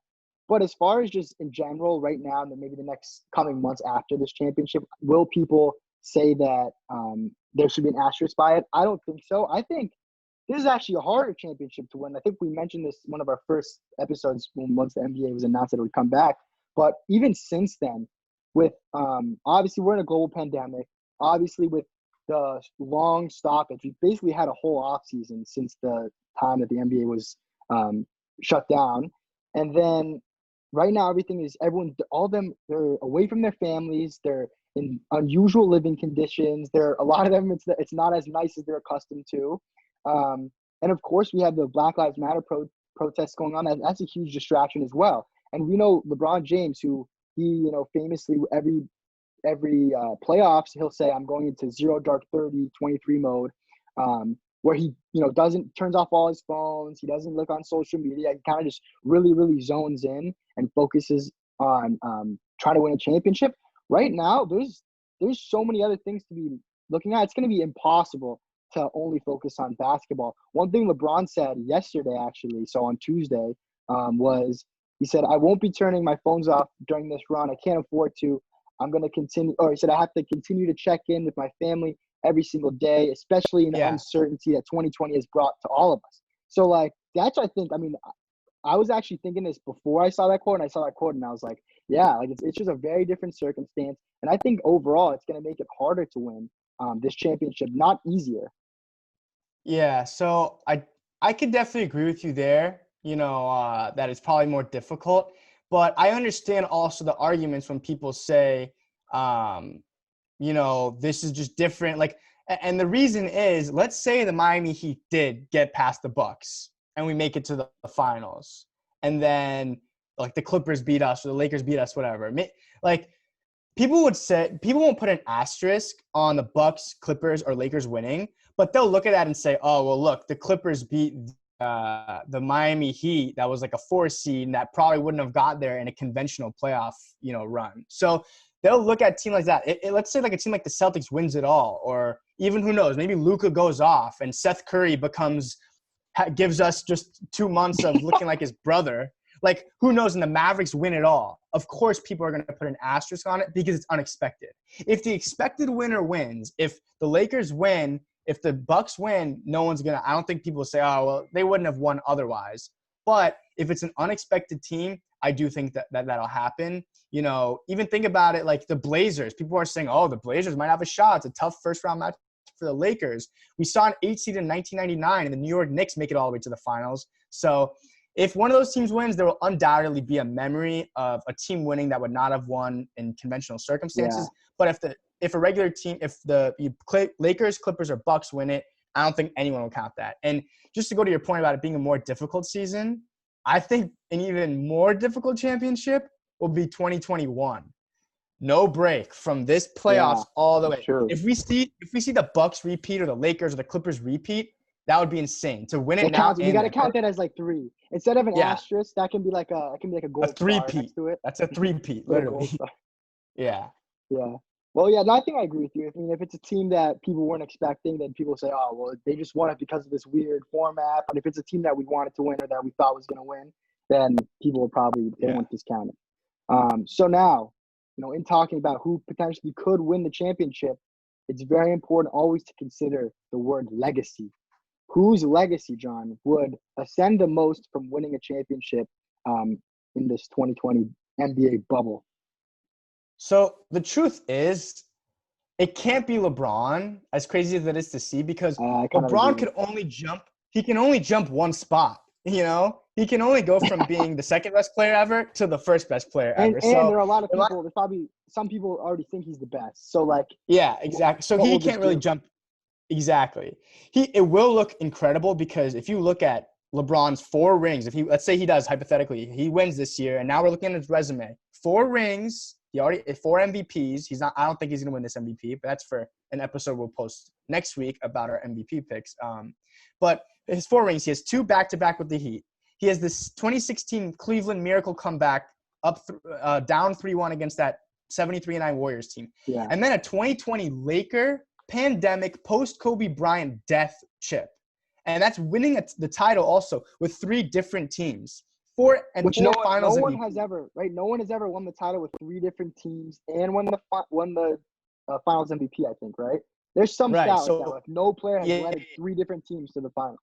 But as far as just in general, right now, and then maybe the next coming months after this championship, will people say that there should be an asterisk by it? I don't think so. I think this is actually a harder championship to win. I think we mentioned this one of our first episodes once the NBA was announced that it would come back. But even since then, with obviously we're in a global pandemic, obviously with the long stoppage, we basically had a whole off season since the time that the NBA was shut down, and then right now everything is all of them they're away from their families, they're in unusual living conditions, they're a lot of them it's not as nice as they're accustomed to, and of course we have the Black Lives Matter protests going on. That's a huge distraction as well. And we know LeBron James, who he famously every playoffs he'll say I'm going into zero dark 30 23 mode, where he doesn't turns off all his phones, he doesn't look on social media, he kind of just really zones in and focuses on trying to win a championship. Right now there's so many other things to be looking at. It's going to be impossible to only focus on basketball. One thing LeBron said yesterday, actually, so on Tuesday, was he said, I won't be turning my phones off during this run. I can't afford to. I'm going to continue, or he said, I have to continue to check in with my family every single day, especially in the Yeah. uncertainty that 2020 has brought to all of us. So, like, that's, I think, I mean, I was actually thinking this before I saw that quote, and I saw that quote, and I was like, yeah, like it's just a very different circumstance. And I think overall it's going to make it harder to win this championship, not easier. Yeah, so I could definitely agree with you there, that it's probably more difficult. But I understand also the arguments when people say, this is just different. Like, and the reason is, let's say the Miami Heat did get past the Bucks and we make it to the finals, and then like the Clippers beat us or the Lakers beat us, whatever. Like, people won't put an asterisk on the Bucks, Clippers, or Lakers winning, but they'll look at that and say, oh, well, look, the Clippers beat the Miami Heat. That was like a 4 seed that probably wouldn't have got there in a conventional playoff, run. So they'll look at a team like that. Let's say like a team like the Celtics wins it all, or even who knows, maybe Luka goes off and Seth Curry gives us just 2 months of looking like his brother. Like, who knows? And the Mavericks win it all. Of course, people are going to put an asterisk on it because it's unexpected. If the expected winner wins, if the Lakers win, if the Bucks win, no one's going to – I don't think people will say, oh, well, they wouldn't have won otherwise. But if it's an unexpected team, I do think that'll happen. Even think about it like the Blazers. People are saying, oh, the Blazers might have a shot. It's a tough first-round match for the Lakers. We saw an 8 seed in 1999, and the New York Knicks make it all the way to the finals. So if one of those teams wins, there will undoubtedly be a memory of a team winning that would not have won in conventional Yeah. circumstances. But if a regular team, if the Lakers, Clippers, or Bucks win it, I don't think anyone will count that. And just to go to your point about it being a more difficult season, I think an even more difficult championship will be 2021. no break from this Yeah, playoffs all the it's way. true. If we see the Bucks repeat or the Lakers or the Clippers repeat, that would be insane. To win it It now counts. You and got to then. count that as like 3 instead of an Yeah, asterisk. That can be like a a gold star next three-peat. to it. That's a three-peat, Little literally. gold star. Yeah. Yeah. Well, yeah. No, I think I agree with you. I mean, if it's a team that people weren't expecting, then people say, "Oh, well, they just won it because of this weird format." But if it's a team that we wanted to win or that we thought was going to win, then people will probably they Yeah. won't discount it. So now, in talking about who potentially could win the championship, it's very important always to consider the word legacy. Whose legacy, John, would ascend the most from winning a championship in this 2020 NBA bubble? So the truth is, it can't be LeBron, as crazy as it is to see, because I kind of LeBron agree. could only jump. He can only jump one spot. He can only go from being the second best player ever to the first best player And ever. and So, there are a lot of people. There's probably some people already think he's the best. So like, yeah, exactly. So what he will this can't really do? jump. Exactly. It will look incredible because if you look at LeBron's 4 rings, let's say he does hypothetically, he wins this year, and now we're looking at his resume. 4 rings, he already 4 MVPs. I don't think he's gonna win this MVP, but that's for an episode we'll post next week about our MVP picks. But his 4 rings, he has 2 back-to-back with the Heat. He has this 2016 Cleveland Miracle comeback down 3-1 against that 73-9 Warriors team. Yeah. And then a 2020 Laker pandemic post-Kobe Bryant death chip. And that's winning the title also with 3 different teams. Four Which no finals one MVP. has ever, right? No one has ever won the title with 3 different teams and won the Finals MVP. I think, right? There's some Right. stat like that. So Like no player has yeah, led 3 different teams to the finals.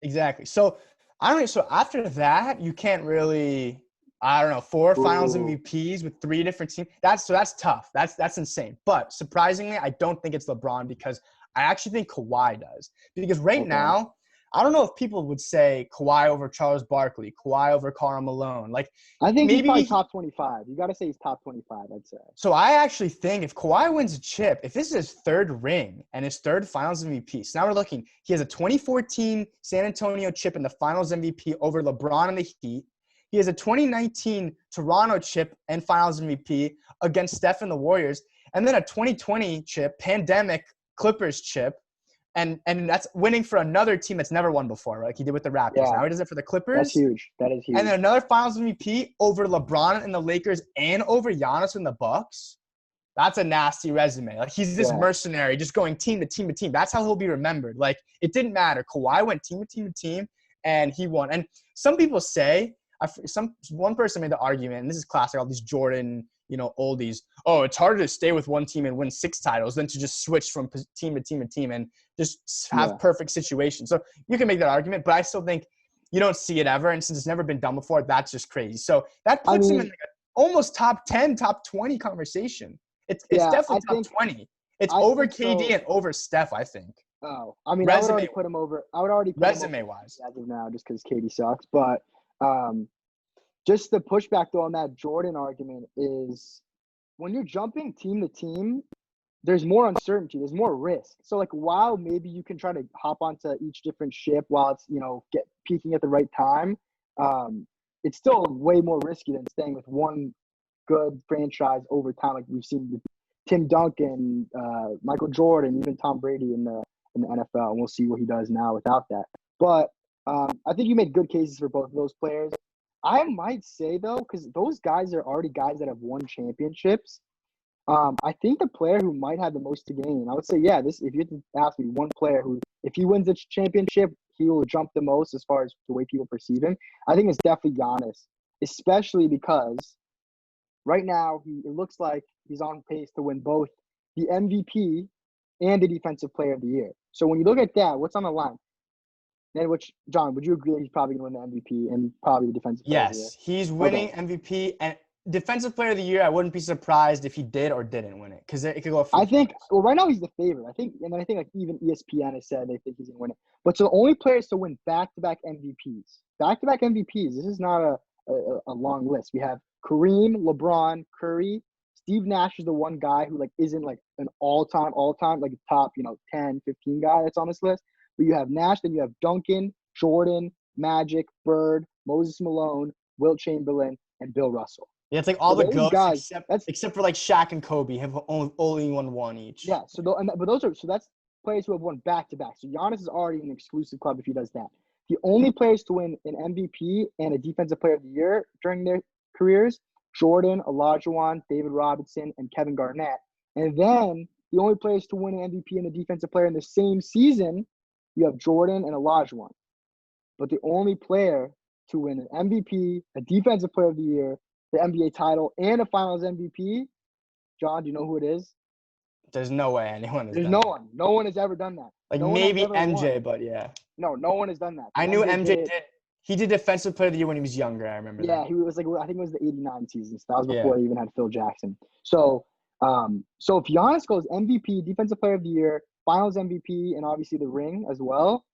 exactly. So I don't know. So after that, you can't really. I don't know. 4 Finals Ooh. MVPs with 3 different teams. That's tough. That's insane. But surprisingly, I don't think it's LeBron because I actually think Kawhi does. Because right Okay. now, I don't know if people would say Kawhi over Charles Barkley, Kawhi over Karl Malone. Like I think he's probably maybe. top 25. You got to say he's top 25. I'd say. So I actually think if Kawhi wins a chip, if this is his 3rd ring and his 3rd Finals MVP, so now we're looking. He has a 2014 San Antonio chip in the Finals MVP over LeBron and the Heat. He has a 2019 Toronto chip and Finals MVP against Steph and the Warriors, and then a 2020 chip, pandemic Clippers chip, and that's winning for another team that's never won before, like he did with the Raptors. Yeah, Now he does it for the that's Clippers. huge. That is And huge. then another Finals MVP over LeBron and the Lakers and over Giannis and the Bucks. That's a nasty resume. Like he's this Yeah. mercenary, just going team to team to team. That's how he'll be remembered. Like it didn't matter. Kawhi went team to team to team, and he won. And some people say, one person made the argument, and this is classic. All these Jordan, oldies. Oh, it's harder to stay with one team and win 6 titles than to just switch from team to team to team and just have Yeah. perfect situations. So you can make that argument, but I still think you don't see it ever. And since it's never been done before, that's just crazy. So that I puts him in mean, like almost top 10, top 20 conversation. It's yeah. definitely top 20. It's I over think KD so. and over Steph, I think. Oh, I mean, I would Resume already put him over. I would already put him over resume wise. as of now, just because Katie sucks. But um, just the pushback though on that Jordan argument is when you're jumping team to team, there's more uncertainty, there's more risk. So like while maybe you can try to hop onto each different ship while it's get peaking at the right time, it's still way more risky than staying with one good franchise over time, like we've seen with Tim Duncan, Michael Jordan, even Tom Brady in the NFL. And we'll see what he does now without that. But I think you made good cases for both of those players. I might say though, because those guys are already guys that have won championships. I think the player who might have the most to gain, I would say, yeah, this if you had to ask me one player who, if he wins the championship, he will jump the most as far as the way people perceive him. I think it's definitely Giannis, especially because right now it looks like he's on pace to win both the MVP and the Defensive Player of the Year. So when you look at that, what's on the line? And which, John, would you agree that he's probably going to win the MVP and probably the Defensive Player of the Year? Yes, he's Okay. winning MVP and Defensive Player of the Year. I wouldn't be surprised if he did or didn't win it because it could go. I think, well, right now he's the favorite. I think like even ESPN has said they think he's going to win it. But so the only players to win back-to-back MVPs. Back-to-back MVPs. This is not a long list. We have Kareem, LeBron, Curry. Steve Nash is the one guy who like isn't like an all-time, like top, 10, 15 guy that's on this list. But you have Nash, then you have Duncan, Jordan, Magic, Bird, Moses Malone, Wilt Chamberlain, and Bill Russell. Yeah, it's like all So the those goats guys, that's except for like Shaq and Kobe have only won one each. yeah. But those are that's players who have won back to back. So Giannis is already an exclusive club if he does that. The only players to win an MVP and a Defensive Player of the Year during their careers: Jordan, Olajuwon, David Robinson, and Kevin Garnett. And then the only players to win an MVP and a Defensive Player in the same season, you have Jordan and Olajuwon. But the only player to win an MVP, a Defensive Player of the Year, the NBA title, and a Finals MVP, John, do you know who it is? There's no way anyone has There's done no that. one. No one has ever done that. Like No one has maybe ever MJ, won. but yeah. No, no one has done that. I Because knew MJ MJ did it. did. He did Defensive Player of the Year when he was younger. I remember Yeah, that. he was like, I think it was the '89 season. So that was Yeah. before he even had Phil Jackson. So if Giannis goes MVP, Defensive Player of the Year, Finals MVP, and obviously the ring as well,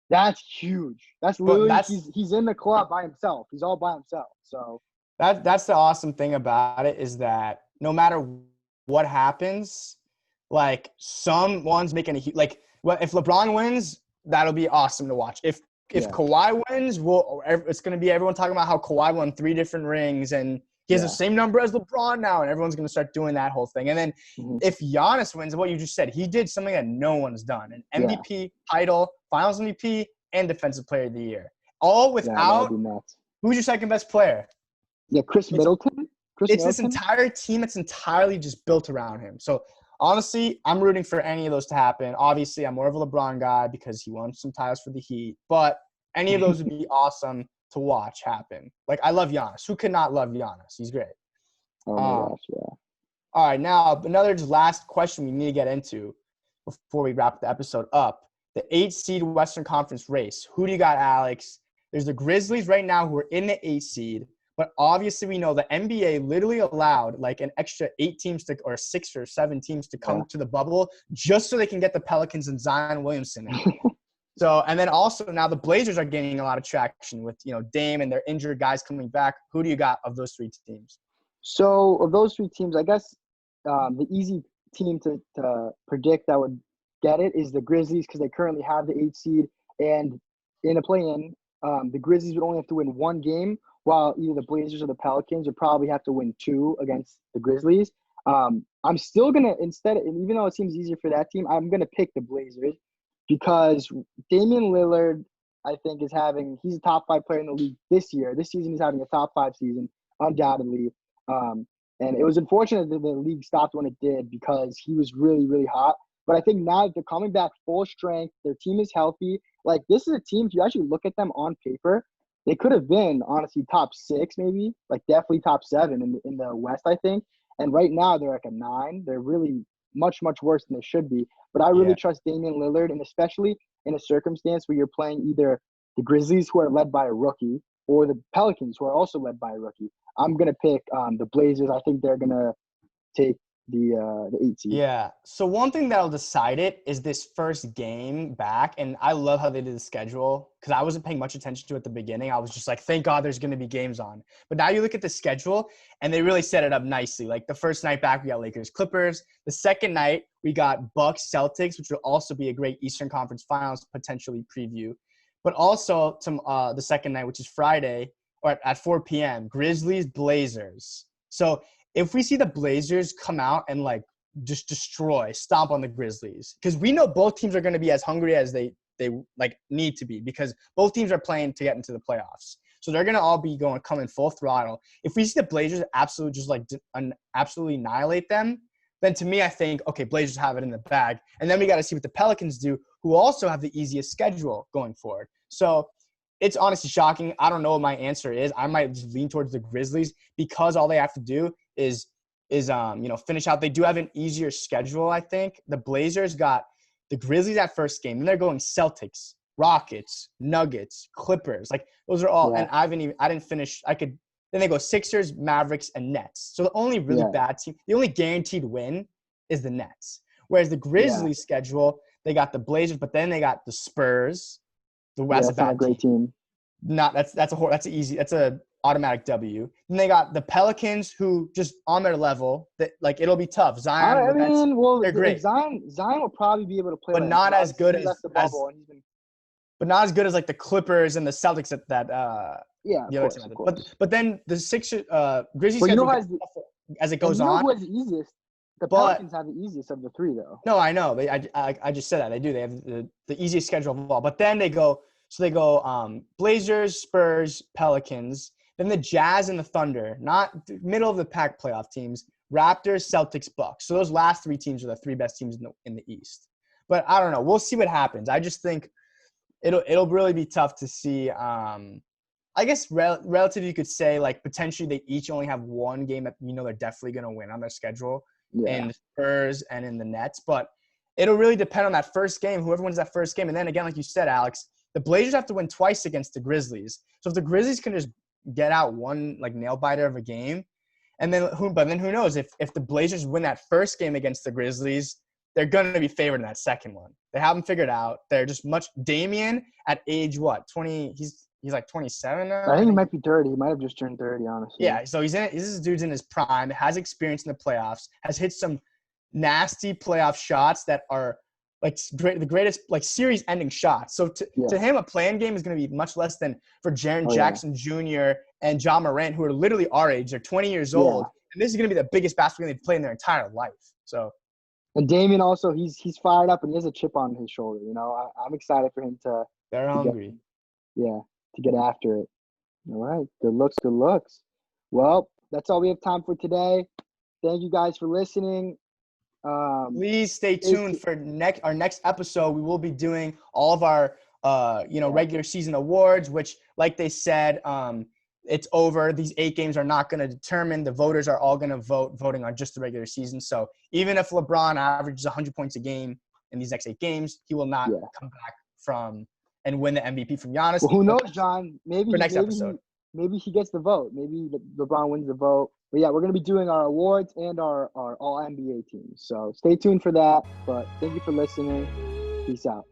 that's huge. That's literally he's in the club by himself. He's all by himself. So that's the awesome thing about it is that no matter what happens, like someone's making a like if LeBron wins, that'll be awesome to watch. If Kawhi wins, it's going to be everyone talking about how Kawhi won 3 different rings and he has the same number as LeBron now, and everyone's going to start doing that whole thing. And then if Giannis wins, what you just said, he did something that no one's done: an MVP title, Finals MVP, and Defensive Player of the Year, all without who's your second best player? Yeah, Chris Middleton. This entire team that's entirely just built around him. So honestly, I'm rooting for any of those to happen. Obviously, I'm more of a LeBron guy because he won some titles for the Heat, but any of those would be awesome to watch happen. Like, I love Giannis. Who could not love Giannis? He's great. Oh my gosh, yeah. All right, now another just last question we need to get into before we wrap the episode up. The 8 seed Western Conference race. Who do you got, Alex? There's the Grizzlies right now who are in the 8 seed. But obviously, we know the NBA literally allowed like an extra 8 teams or 6 or 7 teams to come to the bubble just so they can get the Pelicans and Zion Williamson in. So, and then also now the Blazers are gaining a lot of traction with, Dame and their injured guys coming back. Who do you got of those 3 teams? So, of those 3 teams, I guess the easy team to predict that would get it is the Grizzlies because they currently have the 8 seed. And in a play-in, the Grizzlies would only have to win 1 game, while either the Blazers or the Pelicans would probably have to win 2 against the Grizzlies. I'm still going to, even though it seems easier for that team, I'm going to pick the Blazers because Damian Lillard, I think, he's a top 5 player in the league this year. This season, he's having a top 5 season, undoubtedly. And it was unfortunate that the league stopped when it did because he was really, really hot. But I think now that they're coming back full strength, their team is healthy. Like, this is a team, if you actually look at them on paper, they could have been, honestly, top 6 maybe, like definitely top 7 in the West, I think. And right now they're like a 9. They're really much, much worse than they should be. But I really trust Damian Lillard, and especially in a circumstance where you're playing either the Grizzlies, who are led by a rookie, or the Pelicans, who are also led by a rookie. I'm going to pick the Blazers. I think they're going to take the 8 seed. Yeah. So one thing that'll decide it is this first game back. And I love how they did the schedule because I wasn't paying much attention to it at the beginning. I was just like, thank God there's going to be games on. But now you look at the schedule and they really set it up nicely. Like the first night back, we got Lakers Clippers. The second night, we got Bucks Celtics, which will also be a great Eastern Conference Finals potentially preview. But also the second night, which is Friday, or at 4 p.m., Grizzlies Blazers. So if we see the Blazers come out and like just stomp on the Grizzlies, because we know both teams are going to be as hungry as they like need to be because both teams are playing to get into the playoffs. So they're going to all be coming full throttle. If we see the Blazers absolutely annihilate them, then to me, I think, okay, Blazers have it in the bag. And then we got to see what the Pelicans do, who also have the easiest schedule going forward. So it's honestly shocking. I don't know what my answer is. I might just lean towards the Grizzlies because all they have to do is finish out. They do have an easier schedule, I think. The Blazers got the Grizzlies at first game. Then they're going Celtics, Rockets, Nuggets, Clippers. Like those are all. Yeah. And I didn't finish. Then they go Sixers, Mavericks, and Nets. So the only really bad team, the only guaranteed win is the Nets. Whereas the Grizzlies schedule, they got the Blazers, but then they got the Spurs. That's not a great team. That's a automatic W. Then they got the Pelicans, who just on their level, that like it'll be tough. Zion, they're great. Zion will probably be able to play, but not as good as the bubble, and but not as good as like the Clippers and the Celtics at that Yeah, of the other course, team. of Had. course. But then the Sixers, Grizzlies Well, you know schedule who gets has the, tougher as it and goes you know on. who has the easiest? The But Pelicans have the easiest of the three, though. no, I know. I just said that. They do. They have the easiest schedule of all. But then they go Blazers, Spurs, Pelicans, then the Jazz and the Thunder, not middle of the pack playoff teams, Raptors, Celtics, Bucks. So those last three teams are the three best teams in the East. But I don't know. We'll see what happens. I just think it'll really be tough to see. I guess relative, you could say like potentially they each only have one game that they're definitely going to win on their schedule in the Spurs and in the Nets. But it'll really depend on that first game, whoever wins that first game. And then again, like you said, Alex, the Blazers have to win twice against the Grizzlies. So if the Grizzlies can just get out one like nail biter of a game, and then who knows if the Blazers win that first game against the Grizzlies, they're going to be favored in that second one. They haven't figured out. They're just Damian at age what? 20. He's like 27 now. I think he might be 30. He might have just turned 30, honestly. Yeah, so this dude's in his prime, has experience in the playoffs, has hit some nasty playoff shots that are like the greatest like series-ending shots. So to him, a play-in game is going to be much less than for Jaren Jackson Jr. and John Morant, who are literally our age. They're 20 years old, and this is going to be the biggest basketball game they've played in their entire life. So. And Damian also, he's fired up and he has a chip on his shoulder. I'm excited for him to. They're hungry. To get after it. All right. Good looks. Well, that's all we have time for today. Thank you guys for listening. Please stay tuned for our next episode. We will be doing all of our regular season awards, which, like they said, it's over. These 8 games are not going to determine. The voters are all going to voting on just the regular season. So even if LeBron averages 100 points a game in these next 8 games, he will not come back from and win the MVP from Giannis. Well, who knows, John? Maybe episode. Maybe he gets the vote. Maybe LeBron wins the vote. But yeah, we're going to be doing our awards and our all NBA teams. So stay tuned for that. But thank you for listening. Peace out.